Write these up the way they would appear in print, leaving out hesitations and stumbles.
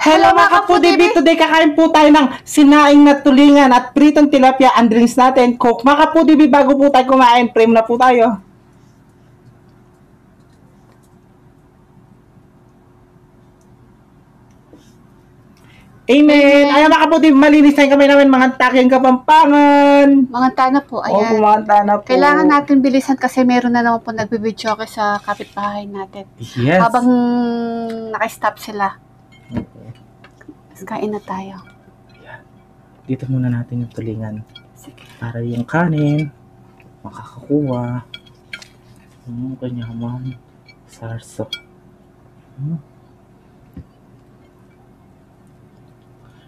Hello mga kapudibi! Today kakain po tayo ng sinaing na tulingan at pritong tilapia and drinks natin. Coke. Mga kapudibi, bago po tayo kumain, pray na po tayo. Amen! Ayan mga kapudibi, malinis na yung kamay namin, mga taking Kapampangan. Mga tana po, ayan. Opo, mga tana po. Kailangan natin bilisan kasi meron na naman po nagbibidyo ako sa kapitbahay natin. Yes. Habang nakastop sila. Mas kain na tayo. Dito muna natin yung tulingan. Sige. Para yung kanin, makakakuha. Kanya ma'am. Sarso.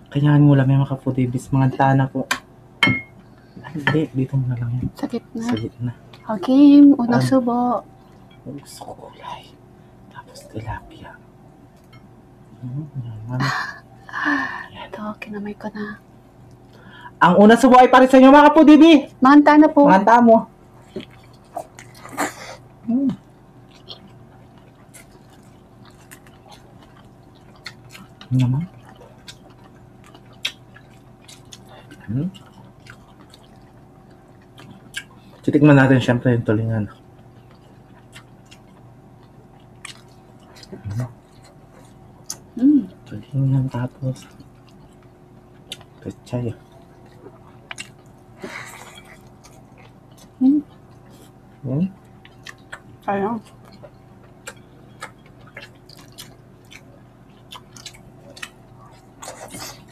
Kanyahan mo lang yung mga kapudibis, mga tana po. Hindi, dito muna lang yun. Sa gitna. Sa gitna. Okay, unang subo. Gusto ko kulay. Tapos tilapia. Yan. Ito, kinamay ko na. Ang unang subo ay para sa inyo mga kapudibi. Mga tana po. Mga tana mo. Ano naman? Titikman natin syempre yung tulingan. Tulingan tapos pechay. Ayun.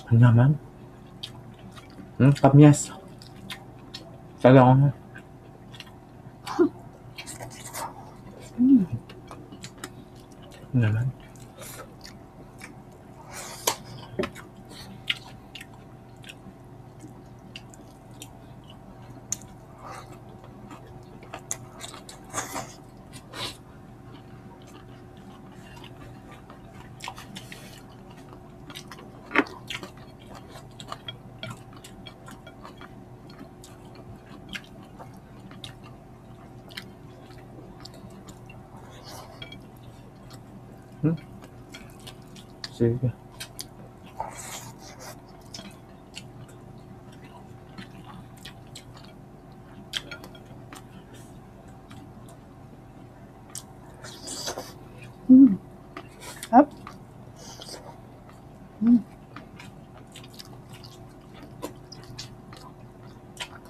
Ano naman? Kamyas. Talagang naman. Sige. Up.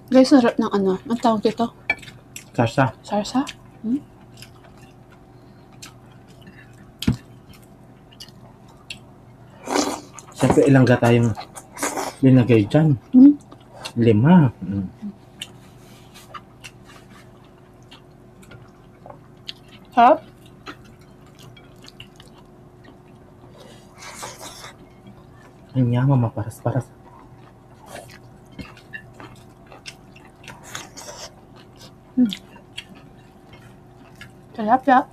Guys, sarap ng ano. Ang tawag dito? Sarsa. Sarsa? Siyempre ilang gata yung linagay dyan? 5. Sarap? Ang yaman, maparas-paras. Tilapia.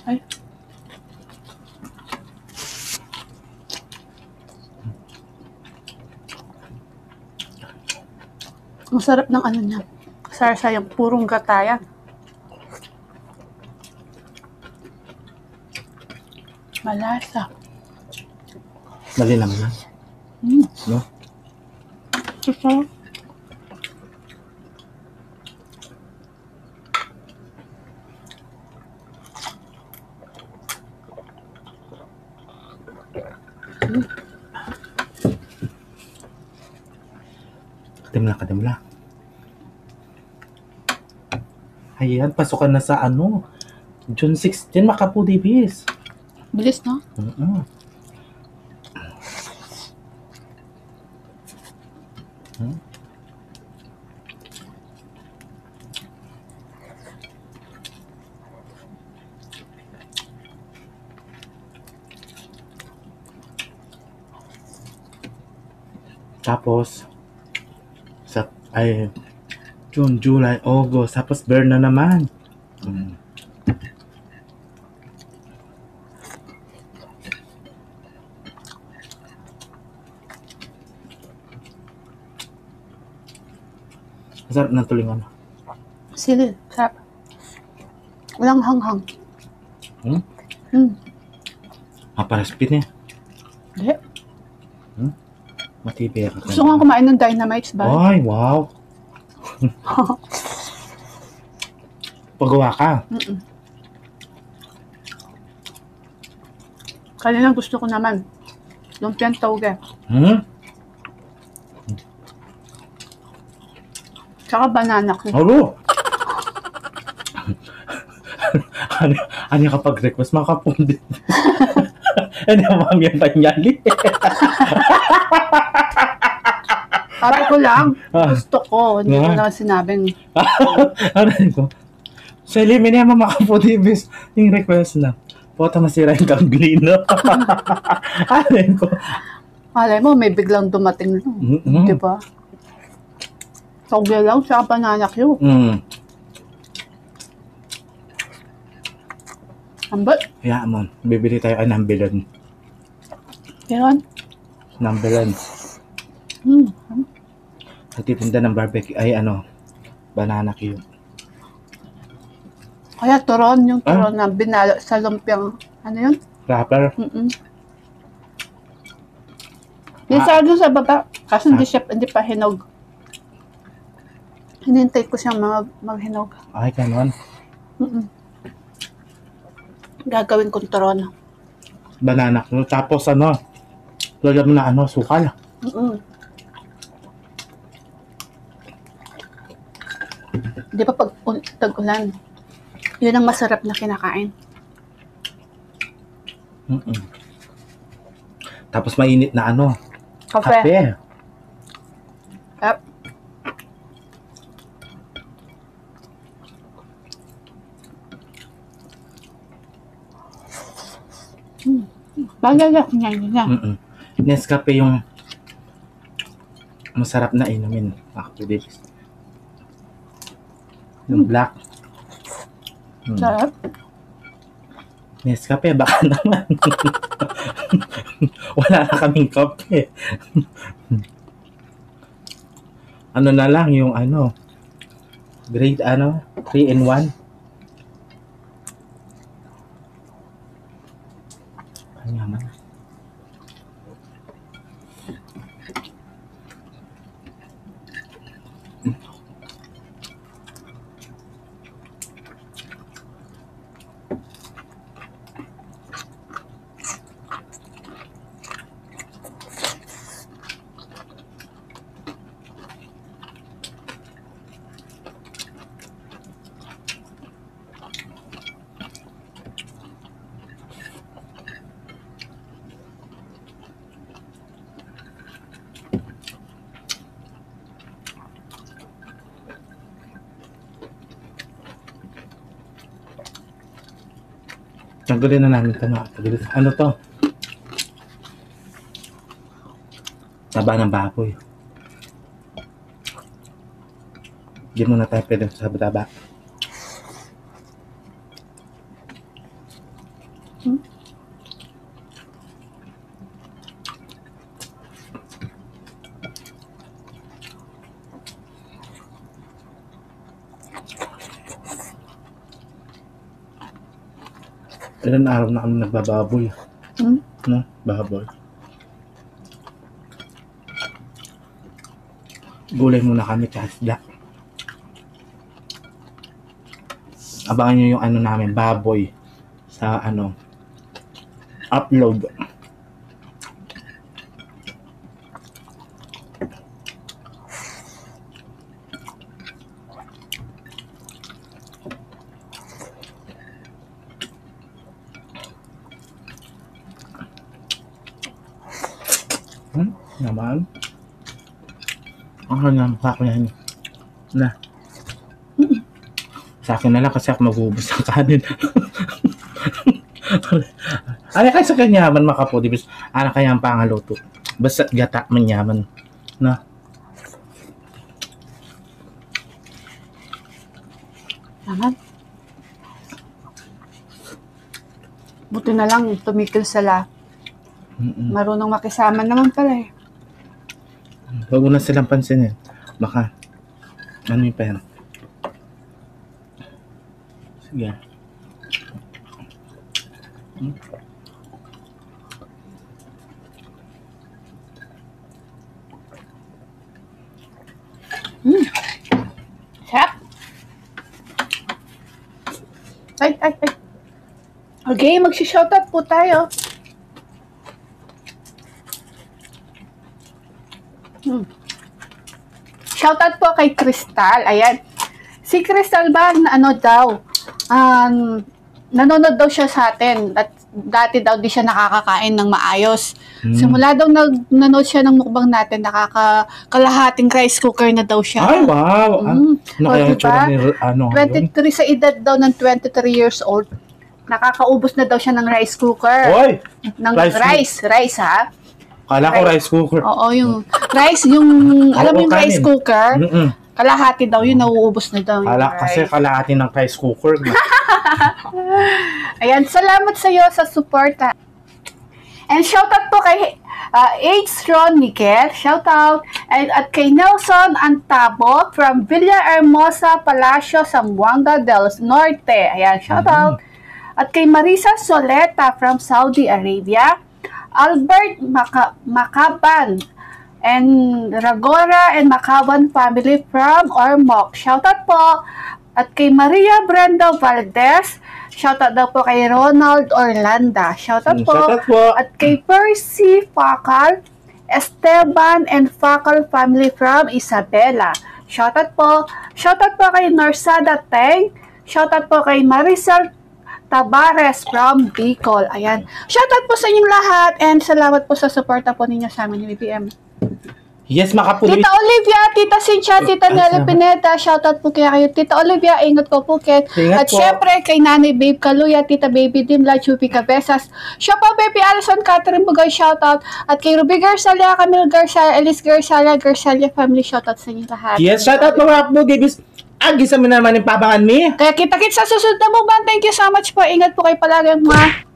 Ay. Masarap ng ano niya. Sarsa yung purong gatayan. Malasa. Malinam na. No? Sarap. Kadimla. Ayan, pasukan na sa ano. June 16, mga kapudibis. Bilis, no? Tapos June, July, August, tapos burn na naman. Masarap ng tulingan. Sili. Sarap. Walang hanghang. Hmm? Hmm. Parespin eh. Hindi. Matibay ka. Gusto nga kumain ng Dynamites ba? Ay, wow. Pagawa ka. Kanina gusto ko naman. Lumpiang tauge. Hmm? Tsaka banana cake. Alo! ano kapag request makapundit? Ano ma'am yung panyali? Sabi ko lang, gusto ko. Hindi ko naman sinabing. Ano ko? Sa limin niya mamakapundibis yung request na. Pota masira yung kamglino. Ano ko? Malay mo, may biglang dumating lang. Diba? Tauge lang, tsaka banana cake. Ambot. Kaya mo, bibili tayo ay nambilan. Yan. Nambilan. Nagtitinda ng barbecue, ay ano, banana cue. Kaya turon, yung turon na binalo sa lumpiang, ano yun? Wrapper. Minsan doon sa baba, kasi hindi pa hinog. Hinintay ko siyang maghinog. Ay, ganon. Gagawin kong turon. Banana cue. Tapos ano, lagyan mo na ano, sukal. Di ba pag tag-ulan, yun ang masarap na kinakain. Tapos mainit na ano, Kape. kape. Yep. Bagay na, kunyayin niya. Nescafe yung masarap na inumin. Actually. Yung black. Sarap. Nescafe, baka naman. Wala na kaming kape. Ano na lang yung ano, grade ano, 3-in-1. Yaman. Tanggalin na namin ito mga kapatid. Ano to? Taba ng baboy. Hindi muna tayo pwede sa taba. Ilan araw na kami nagbababoy. No? Baboy. Gulay muna kami tsaka isda. Abangan nyo yung ano namin, baboy. Sa ano, upload. Naman. Ang hanggang sa akin yan. Na. Sa akin na lang kasi ako magubos ng kanin. Ano kayo sa kanyaman makapo, di ba? Ano kaya ang pangaluto? Basta't gata manyaman. Na. Naman. Buti na lang tumikil sila. Marunong makisama naman pala eh. Huwag mo na silang pansinin. Baka Ano yung pera? Sige. Sarap. Ay. Okay, mag-shoutout po tayo. Shoutout po kay Crystal. Ayan. Si Crystal ba, nanonood daw siya sa atin. At dati daw di siya nakakakain ng maayos. Simula daw nanonood siya ng mukbang natin, nakakalahating rice cooker na daw siya. Ay, wow! Diba? 23 sa edad daw ng 23 years old. Nakakaubos na daw siya ng rice cooker. Oy! Ng rice ha? Kala ko rice cooker. Oo, yung rice, alam mo yung rice cooker? Kalahati daw yun, nauubos na daw. Kasi kalahati ng rice cooker. Ayan, salamat sa iyo sa suporta. And shoutout po kay H. Ron Miguel, shoutout. At kay Nelson Antabo from Villahermosa Palacio, Zamboanga del Norte. Ayan, shoutout. At kay Marisa Soleta from Saudi Arabia. Albert Macaban and Ragora and Macaban family from Ormoc. Shoutout po. At kay Maria Brenda Valdez. Shoutout daw po kay Ronald Orlanda. Shoutout po. Shoutout po. At kay Percy Facal, Esteban and Facal family from Isabela. Shoutout po. Shoutout po kay Norsada Teng. Shoutout po kay Maricel Tabares from Bicol. Ayan. Shoutout po sa inyong lahat and salamat po sa suporta po ninyo sa amin ni BBM. Yes, makapuli. Tita Olivia, Tita Cynthia, Tita Nelly Pineda, shoutout po kaya kayo. Tita Olivia, ingat po Phuket. At syempre kay Nanay Babe Kaluya, Tita Baby Dimla, Chupi Cabezas, siya po Baby Alison, Catherine Bugay, shoutout. At kay Ruby Garzalia, Camille Garzalia, Elise Garzalia family, shoutout sa inyo lahat. Yes, shoutout po mga Pugibis. Agisa mo naman yung pabangan mi. Kaya kita-kits sa susunod na mukbang. Thank you so much po. Ingat po kayo palagi mga